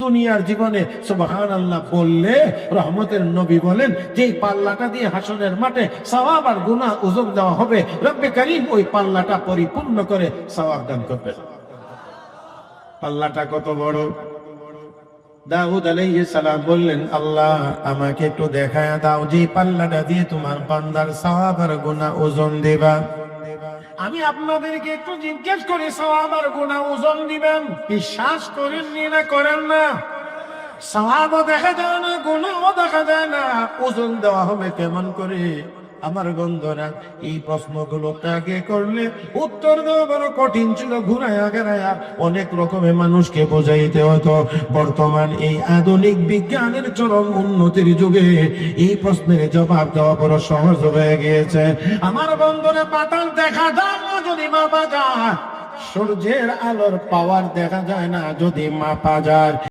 দুনিয়ার জীবনে সুবহানাল্লাহ বললে রহমতের নবী বলেন যে পাল্লাটা দিয়ে হাসরের মাঠে সওয়াব আর গুনাহ ওজন দেওয়া হবে, রব্বে কারীম ওই পাল্লাটা পরিপূর্ণ করে সওয়াব দান করবেন। পাল্লাটা কত বড়! দাউদ আলাইহিস সালাম বললেন, আল্লাহ আমাকে একটু দেখায়া দাও যে পাল্লাটা দিয়ে তোমার বান্দার সওয়াব আর গুনাহ ওজন দেবা। আমি আপনাদেরকে একটু জিজ্ঞেস করি, সওয়াব আর গুনাহ ওজন দিবেন, বিশ্বাস করেননি না করেন না? সওয়াবও দেখা যায় না, গুনাহও দেখা যায় না, ওজন দেওয়া হবে কেমন করে? আমার বন্ধুরা, এই প্রশ্নগুলো আগে করলে উত্তর দেওয়া বড় কঠিন ছিল। ঘুরায়া ঘেরায়া অনেক রকমের মানুষকে বোঝাইতে হতো। বর্তমান এই আধুনিক বিজ্ঞানের চরম উন্নতির যুগে এই প্রশ্নের জবাব দেওয়া বড় সহজ হয়ে গিয়েছে। আমার বন্ধুরা, পাতাল দেখা যায় না যদি মাপা যায়, সূর্যের আলোর পাওয়ার দেখা যায় না যদি মাপা যায়।